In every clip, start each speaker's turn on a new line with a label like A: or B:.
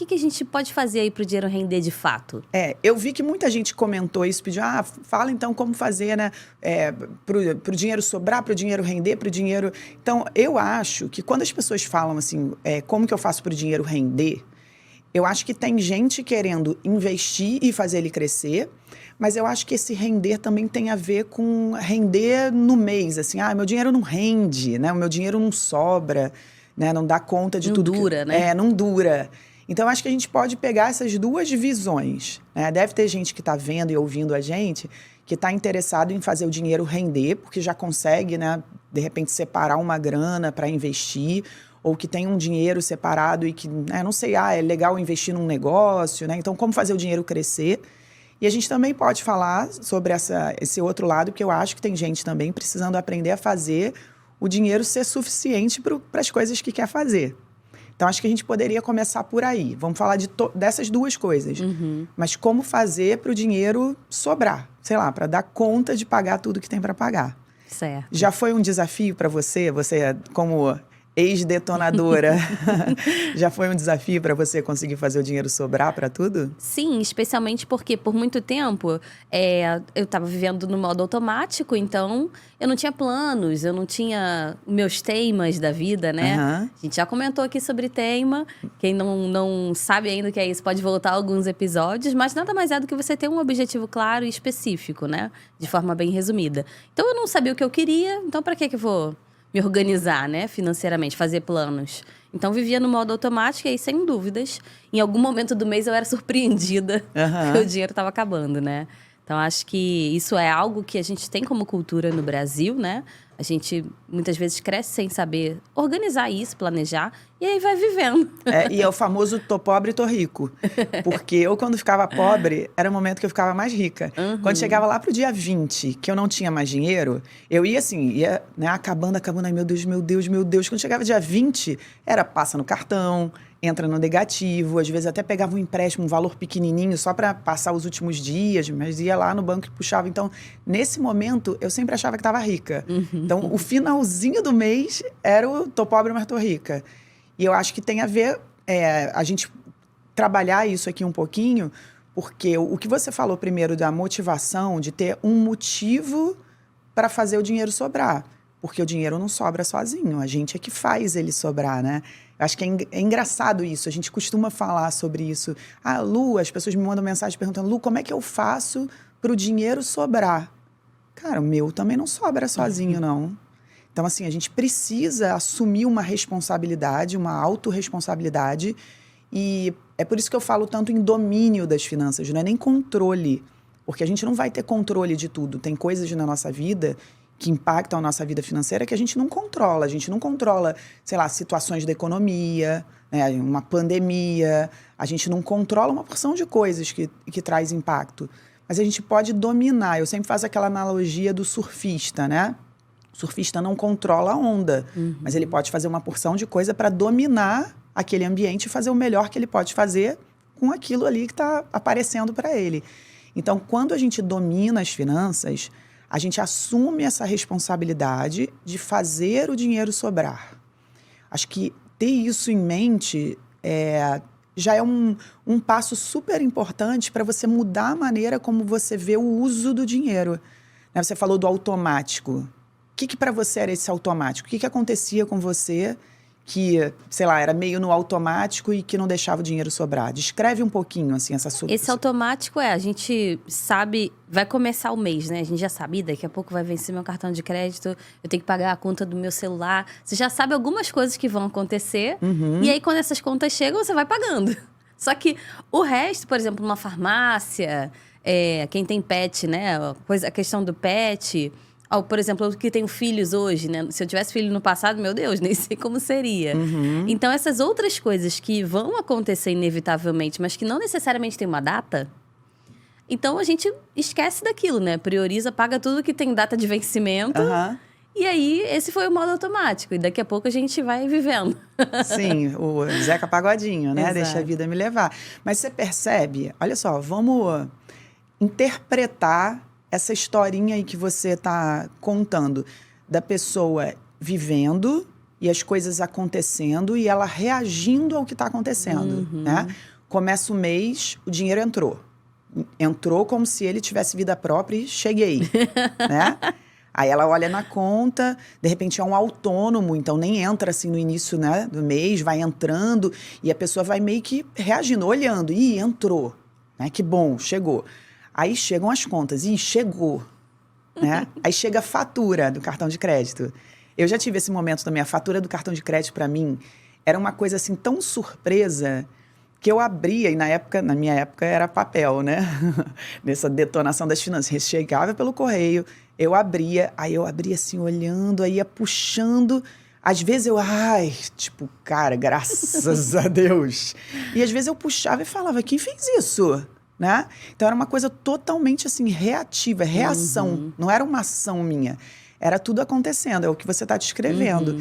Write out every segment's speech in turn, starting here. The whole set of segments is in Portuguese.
A: que a gente pode fazer aí para o dinheiro render de fato?
B: Eu vi que muita gente comentou isso, pediu, fala então como fazer, né, pro dinheiro sobrar, pro dinheiro render, pro dinheiro... Então, eu acho que quando as pessoas falam assim, como que eu faço pro dinheiro render, eu acho que tem gente querendo investir e fazer ele crescer, mas eu acho que esse render também tem a ver com render no mês, assim, meu dinheiro não rende, né, o meu dinheiro não sobra, né, não dá conta de tudo.
A: Não dura, né?
B: Não dura. Então, acho que a gente pode pegar essas duas visões, né? Deve ter gente que está vendo e ouvindo a gente que está interessado em fazer o dinheiro render, porque já consegue, né, de repente, separar uma grana para investir, ou que tem um dinheiro separado e que, não sei, é legal investir num negócio, né? Então, como fazer o dinheiro crescer? E a gente também pode falar sobre esse outro lado, porque eu acho que tem gente também precisando aprender a fazer o dinheiro ser suficiente para as coisas que quer fazer. Então, acho que a gente poderia começar por aí. Vamos falar dessas duas coisas.
A: Uhum.
B: Mas como fazer para o dinheiro sobrar? Sei lá, para dar conta de pagar tudo que tem para pagar.
A: Certo.
B: Já foi um desafio para você? Você, como ex-detonadora, já foi um desafio para você conseguir fazer o dinheiro sobrar para tudo?
A: Sim, especialmente porque por muito tempo eu estava vivendo no modo automático, então eu não tinha planos, eu não tinha meus temas da vida, né?
B: Uhum.
A: A gente já comentou aqui sobre teima, quem não sabe ainda o que é isso pode voltar a alguns episódios, mas nada mais é do que você ter um objetivo claro e específico, né? De forma bem resumida. Então eu não sabia o que eu queria, então para que eu vou me organizar, né, financeiramente, fazer planos. Então, vivia no modo automático e aí, sem dúvidas, em algum momento do mês eu era surpreendida que o dinheiro estava acabando, né? Então, acho que isso é algo que a gente tem como cultura no Brasil, né? A gente, muitas vezes, cresce sem saber organizar isso, planejar, e aí vai vivendo.
B: E é o famoso tô pobre, tô rico. Porque eu, quando ficava pobre, era o momento que eu ficava mais rica.
A: Uhum.
B: Quando chegava lá pro dia 20, que eu não tinha mais dinheiro, eu ia assim, né, acabando, ai meu Deus, meu Deus, meu Deus. Quando chegava dia 20, era passa no cartão, entra no negativo, às vezes até pegava um empréstimo, um valor pequenininho, só para passar os últimos dias, mas ia lá no banco e puxava. Então, nesse momento, eu sempre achava que estava rica.
A: Uhum.
B: Então, o finalzinho do mês era o tô pobre, mas tô rica. E eu acho que tem a ver a gente trabalhar isso aqui um pouquinho, porque o que você falou primeiro da motivação, de ter um motivo para fazer o dinheiro sobrar. Porque o dinheiro não sobra sozinho, a gente é que faz ele sobrar, né? Eu acho que é engraçado isso, a gente costuma falar sobre isso. Lu, as pessoas me mandam mensagem perguntando, Lu, como é que eu faço para o dinheiro sobrar? Cara, o meu também não sobra sozinho, não. Então, assim, a gente precisa assumir uma responsabilidade, uma autorresponsabilidade, e é por isso que eu falo tanto em domínio das finanças, não é nem controle, porque a gente não vai ter controle de tudo. Tem coisas na nossa vida que impactam a nossa vida financeira que a gente não controla. A gente não controla, sei lá, situações da economia, né, uma pandemia. A gente não controla uma porção de coisas que traz impacto. Mas a gente pode dominar. Eu sempre faço aquela analogia do surfista, né? O surfista não controla a onda, mas ele pode fazer uma porção de coisa para dominar aquele ambiente e fazer o melhor que ele pode fazer com aquilo ali que está aparecendo para ele. Então, quando a gente domina as finanças, a gente assume essa responsabilidade de fazer o dinheiro sobrar. Acho que ter isso em mente já é um passo super importante para você mudar a maneira como você vê o uso do dinheiro. Né? Você falou do automático. O que para você era esse automático? O que acontecia com você que, sei lá, era meio no automático e que não deixava o dinheiro sobrar? Descreve um pouquinho, assim, essa sua...
A: Esse automático a gente sabe, vai começar o mês, né? A gente já sabe, daqui a pouco vai vencer meu cartão de crédito, eu tenho que pagar a conta do meu celular. Você já sabe algumas coisas que vão acontecer, e aí quando essas contas chegam, você vai pagando. Só que o resto, por exemplo, uma farmácia, quem tem pet, né? A questão do pet... por exemplo, eu que tenho filhos hoje, né? Se eu tivesse filho no passado, meu Deus, nem sei como seria. Então, essas outras coisas que vão acontecer inevitavelmente, mas que não necessariamente tem uma data, então a gente esquece daquilo, né? Prioriza, paga tudo que tem data de vencimento. E aí, esse foi o modo automático. E daqui a pouco a gente vai vivendo.
B: Sim, o Zeca Pagodinho, né?
A: Exato.
B: Deixa a vida me levar. Mas você percebe, olha só, vamos interpretar essa historinha aí que você está contando da pessoa vivendo, e as coisas acontecendo e ela reagindo ao que está acontecendo, né? Começa o mês, o dinheiro entrou. Entrou como se ele tivesse vida própria e cheguei, né? Aí ela olha na conta, de repente é um autônomo, então nem entra assim no início, né, do mês, vai entrando e a pessoa vai meio que reagindo, olhando. Ih, entrou, né? Que bom, chegou. Aí chegam as contas, ih, chegou, né? Aí chega a fatura do cartão de crédito. Eu já tive esse momento também, a fatura do cartão de crédito para mim era uma coisa assim tão surpresa que eu abria, e na minha época era papel, né? Nessa detonação das finanças. Chegava pelo correio, eu abria assim, olhando, aí ia puxando. Às vezes tipo, cara, graças a Deus. E às vezes eu puxava e falava, quem fez isso? Né? Então era uma coisa totalmente assim, reativa, reação. Não era uma ação minha. Era tudo acontecendo, é o que você está descrevendo.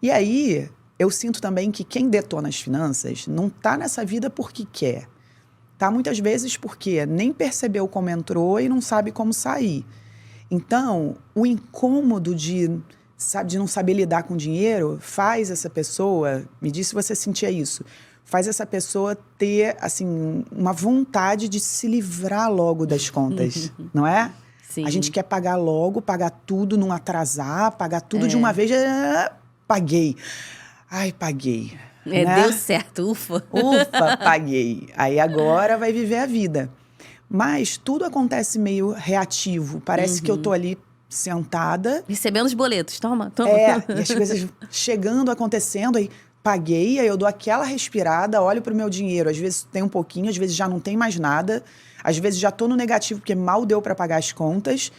B: E aí, eu sinto também que quem detona as finanças não está nessa vida porque quer. Tá muitas vezes porque nem percebeu como entrou e não sabe como sair. Então, o incômodo de não saber lidar com dinheiro faz essa pessoa, me diz se você sentia isso, faz essa pessoa ter, assim, uma vontade de se livrar logo das contas, não é?
A: Sim.
B: A gente quer pagar logo, pagar tudo, não atrasar, pagar tudo de uma vez. Paguei. Ai, paguei. Né?
A: Deu certo, ufa.
B: Ufa, paguei. Aí agora vai viver a vida. Mas tudo acontece meio reativo. Parece que eu tô ali sentada.
A: Recebendo os boletos, toma.
B: E as coisas chegando, acontecendo, aí paguei, aí eu dou aquela respirada, olho pro meu dinheiro. Às vezes tem um pouquinho, às vezes já não tem mais nada. Às vezes já tô no negativo, porque mal deu para pagar as contas.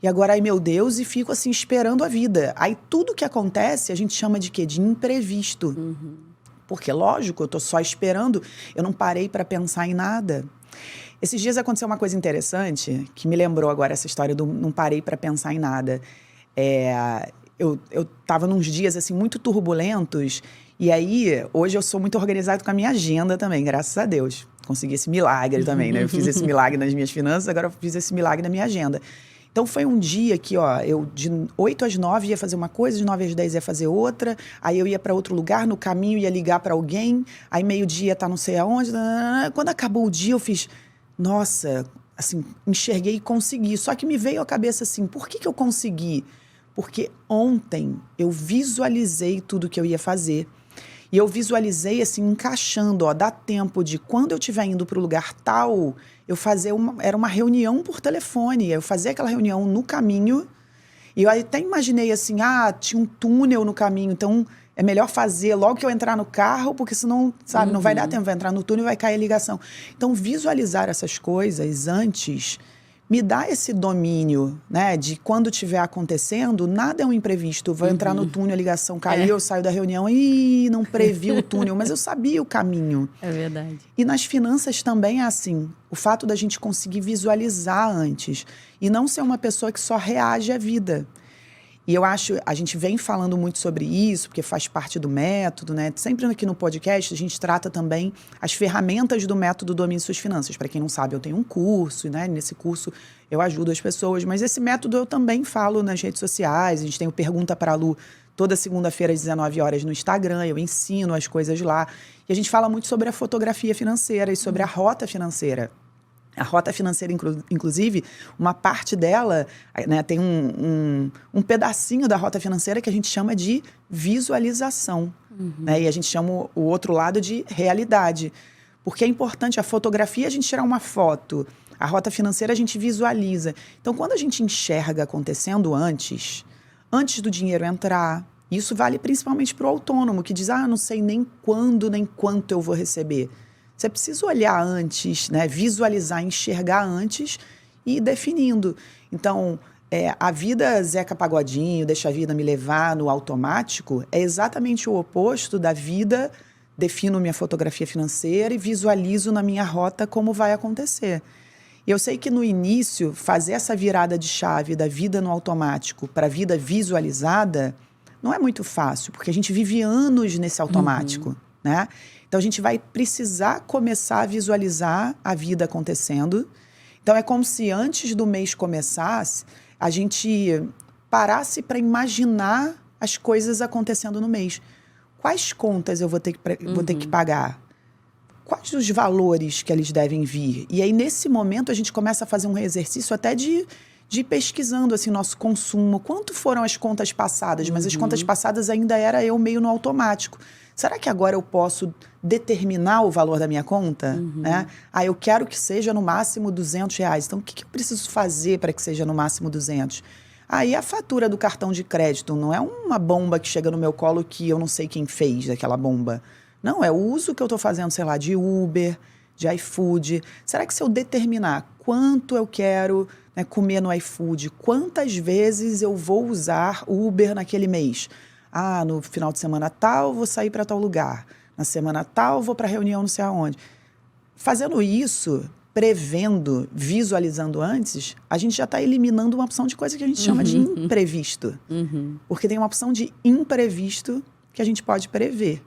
B: E agora, ai meu Deus, e fico assim, esperando a vida. Aí tudo que acontece, a gente chama de quê? De imprevisto. Porque, lógico, eu tô só esperando, eu não parei para pensar em nada. Esses dias aconteceu uma coisa interessante, que me lembrou agora essa história do não parei para pensar em nada. Eu tava nos dias, assim, muito turbulentos, e aí, hoje eu sou muito organizado com a minha agenda também, graças a Deus. Consegui esse milagre também, né? Eu fiz esse milagre nas minhas finanças, agora eu fiz esse milagre na minha agenda. Então, foi um dia que, eu de 8 às 9 ia fazer uma coisa, de 9 às 10 ia fazer outra, aí eu ia para outro lugar, no caminho ia ligar para alguém, aí meio-dia tá não sei aonde. Quando acabou o dia, eu fiz, nossa, assim, enxerguei e consegui. Só que me veio à cabeça assim, por que eu consegui? Porque ontem eu visualizei tudo que eu ia fazer. E eu visualizei, assim, encaixando, dá tempo de quando eu estiver indo para o lugar tal, eu fazer era uma reunião por telefone. Eu fazia aquela reunião no caminho, e eu até imaginei assim, tinha um túnel no caminho, então é melhor fazer logo que eu entrar no carro, porque senão, sabe, não vai dar tempo, vai entrar no túnel e vai cair a ligação. Então, visualizar essas coisas antes me dá esse domínio, né, de quando estiver acontecendo, nada é um imprevisto. Vou entrar no túnel, a ligação caiu, eu saio da reunião e não previ o túnel, mas eu sabia o caminho.
A: É verdade.
B: E nas finanças também é assim, o fato da gente conseguir visualizar antes e não ser uma pessoa que só reage à vida. E eu acho, a gente vem falando muito sobre isso, porque faz parte do método, né? Sempre aqui no podcast a gente trata também as ferramentas do método Domine Suas Finanças. Para quem não sabe, eu tenho um curso, né? Nesse curso eu ajudo as pessoas, mas esse método eu também falo nas redes sociais. A gente tem o Pergunta para a Lu toda segunda-feira às 19 horas no Instagram, eu ensino as coisas lá. E a gente fala muito sobre a fotografia financeira e sobre a rota financeira. A rota financeira, inclusive, uma parte dela, né, tem um pedacinho da rota financeira que a gente chama de visualização. Né, e a gente chama o outro lado de realidade. Porque é importante, a fotografia, a gente tirar uma foto. A rota financeira, a gente visualiza. Então, quando a gente enxerga acontecendo antes do dinheiro entrar, isso vale principalmente para o autônomo, que diz, não sei nem quando, nem quanto eu vou receber. Você precisa olhar antes, né? Visualizar, enxergar antes e ir definindo. Então, a vida Zeca Pagodinho, deixa a vida me levar no automático, é exatamente o oposto da vida, defino minha fotografia financeira e visualizo na minha rota como vai acontecer. E eu sei que no início, fazer essa virada de chave da vida no automático para a vida visualizada não é muito fácil, porque a gente vive anos nesse automático, né? Então, a gente vai precisar começar a visualizar a vida acontecendo. Então, é como se antes do mês começasse, a gente parasse para imaginar as coisas acontecendo no mês. Quais contas eu vou ter que pagar? Quais os valores que eles devem vir? E aí, nesse momento, a gente começa a fazer um exercício até de ir pesquisando assim, nosso consumo. Quanto foram as contas passadas? Mas as contas passadas ainda era eu meio no automático. Será que agora eu posso determinar o valor da minha conta? Né? Eu quero que seja no máximo R$200. Então, o que eu preciso fazer para que seja no máximo 200? Aí a fatura do cartão de crédito não é uma bomba que chega no meu colo que eu não sei quem fez aquela bomba. Não, é o uso que eu estou fazendo, sei lá, de Uber, de iFood. Será que se eu determinar quanto eu quero, né, comer no iFood, quantas vezes eu vou usar Uber naquele mês? No final de semana tal, vou sair para tal lugar. Na semana tal, vou para reunião não sei aonde. Fazendo isso, prevendo, visualizando antes, a gente já está eliminando uma opção de coisa que a gente chama de imprevisto. Porque tem uma opção de imprevisto que a gente pode prever.